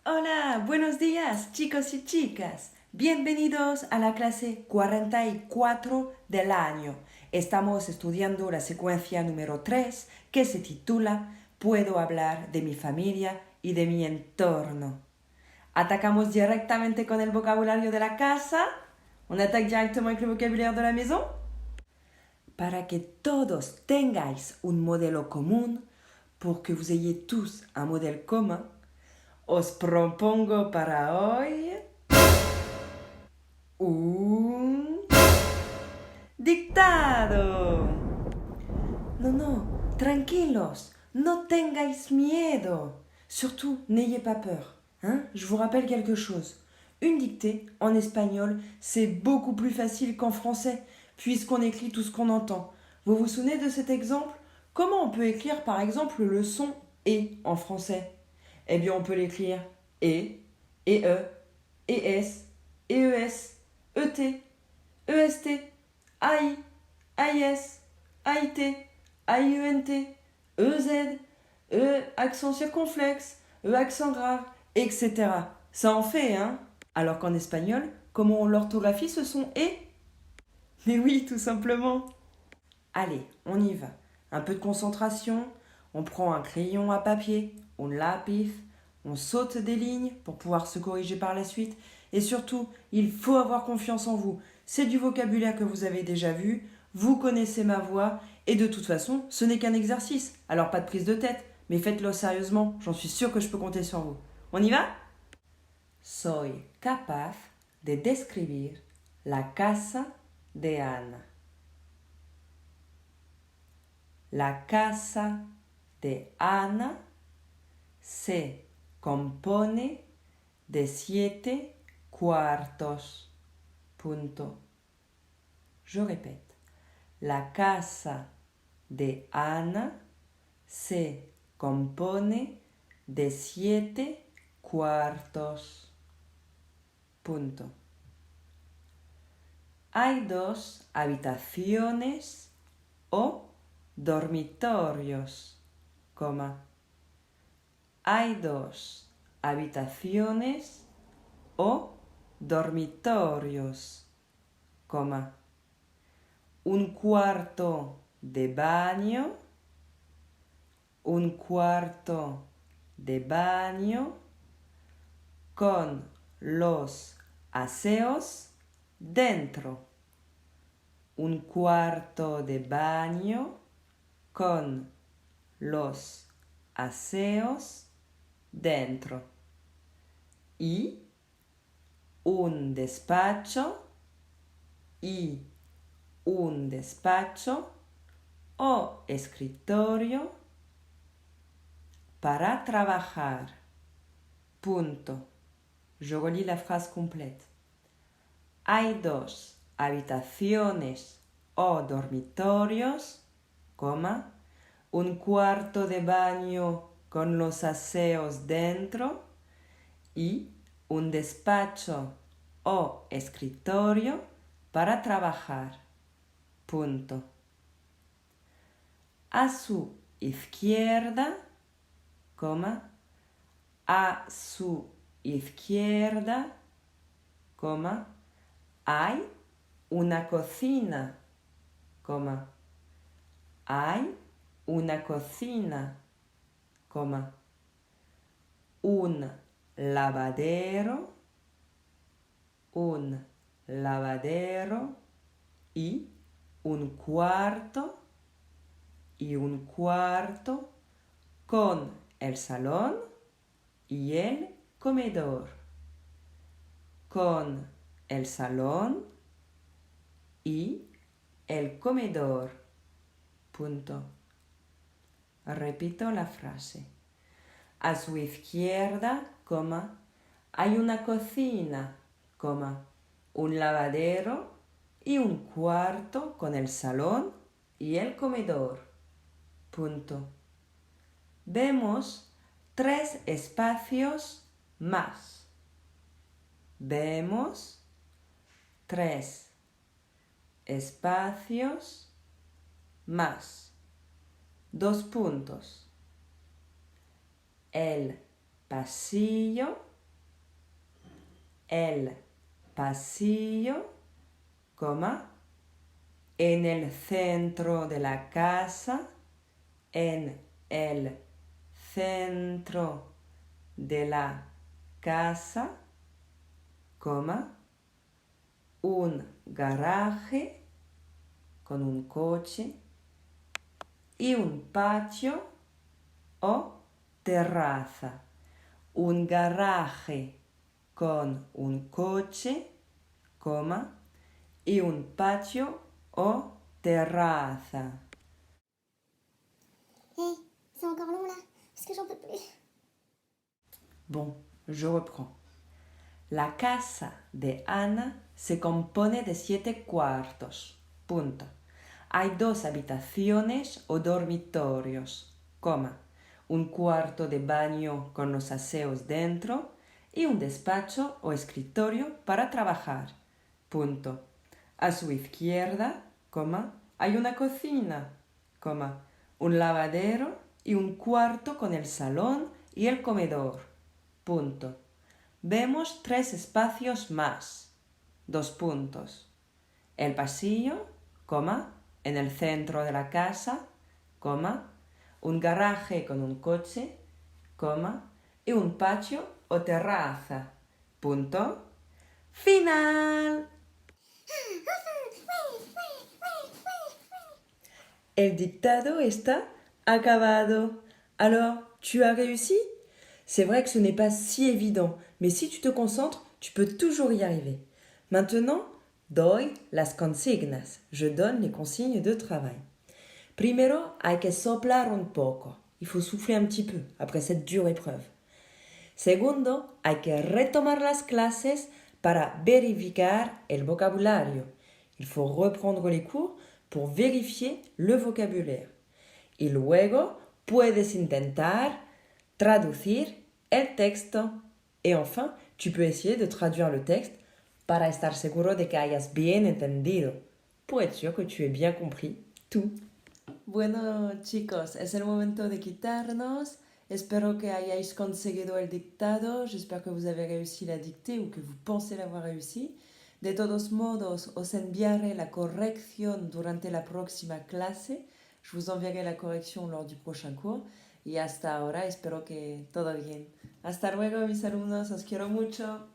Hola, buenos días chicos y chicas. Bienvenidos a la clase 44 del año. Estamos estudiando la secuencia número 3 que se titula Puedo hablar de mi familia y de mi entorno. Atacamos directamente con el vocabulario de la casa. On attaque directement avec le vocabulaire de la maison. Para que todos tengáis un modelo común, pour que vous ayez tous un modèle commun, os propongo para hoy un dictado. No, no, tranquilos, no tengáis miedo. Surtout, n'ayez pas peur. Hein? Je vous rappelle quelque chose. Une dictée en espagnol, c'est beaucoup plus facile qu'en français, puisqu'on écrit tout ce qu'on entend. Vous vous souvenez de cet exemple? Comment on peut écrire par exemple le son et en français? Eh bien, on peut l'écrire et e, et s, et es, et, est, ai, AIS, AIT, AIENT, EZ, accent circonflexe, accent grave, etc. Ça en fait, hein? Alors qu'en espagnol, comment on l'orthographie ce son et? Mais oui, tout simplement. Allez, on y va. Un peu de concentration. On prend un crayon à papier, un lápiz, on saute des lignes pour pouvoir se corriger par la suite. Et surtout, il faut avoir confiance en vous. C'est du vocabulaire que vous avez déjà vu, vous connaissez ma voix, et de toute façon, ce n'est qu'un exercice. Alors pas de prise de tête, mais faites-le sérieusement, j'en suis sûre que je peux compter sur vous. On y va? Soy capaz de describir la casa de Ana. La casa de Ana se compone de 7 cuartos. Punto. Je répète. La casa de Ana se compone de 7 cuartos. Punto. Hay 2 habitaciones o dormitorios, coma. Hay 2 habitaciones o dormitorios, coma. Un cuarto de baño, un cuarto de baño con los aseos dentro. Un cuarto de baño con los aseos dentro. Y un despacho o escritorio para trabajar. Punto. Je relis la phrase complète. Hay 2 habitaciones o dormitorios, coma, un cuarto de baño con los aseos dentro y un despacho o escritorio para trabajar. Punto. A su izquierda, coma, a su izquierda, coma, hay una cocina, coma, hay una cocina, coma, un lavadero y un cuarto con el salón y el comedor. Con el salón y el comedor. Punto. Repito la frase. A su izquierda, coma, hay una cocina, coma, un lavadero y un cuarto con el salón y el comedor. Punto. Vemos 3 espacios más. Vemos 3 espacios más. 2 puntos. El pasillo el pasillo, coma, en el centro de la casa, en el centro de la casa, coma, un garaje con un coche y un patio o terraza. Un garaje con un coche, coma, y un patio o terraza. Hé, c'est encore long là, parce que j'en peux plus. Bon, je reprends. La casa de Ana se compone de 7 cuartos. Punto. Hay 2 habitaciones o dormitorios, coma, un cuarto de baño con los aseos dentro y un despacho o escritorio para trabajar. Punto. A su izquierda, coma, hay una cocina, coma, un lavadero y un cuarto con el salón y el comedor. Punto. Vemos 3 espacios más. 2 puntos. El pasillo, coma, en el centro de la casa, coma, un garaje con un coche, coma, y un patio o terraza. Punto. Final. El dictado está acabado. Alors, tu as réussi? C'est vrai que ce n'est pas si évident, mais si tu te concentres, tu peux toujours y arriver. Maintenant, doy las consignas. Je donne les consignes de travail. Primero, hay que soplar un poco. Il faut souffler un petit peu après cette dure épreuve. Segundo, hay que retomar las clases para verificar el vocabulario. Il faut reprendre les cours pour vérifier le vocabulaire. Y luego, puedes intentar traducir el texto. Et enfin, tu peux essayer de traduire le texte para estar seguro de que hayas bien entendido. Pour être sûr que tu aies bien compris tout. Bueno, chicos, es el momento de quitarnos. Espero que hayáis conseguido el dictado. J'espère que vous avez réussi la dictée ou que vous pensez l'avoir réussi. De todos modos, os enviaré la corrección durante la próxima clase. Je vous enverrai la corrección lors du prochain cours. Y hasta ahora espero que todo bien. Hasta luego, mis alumnos. Os quiero mucho.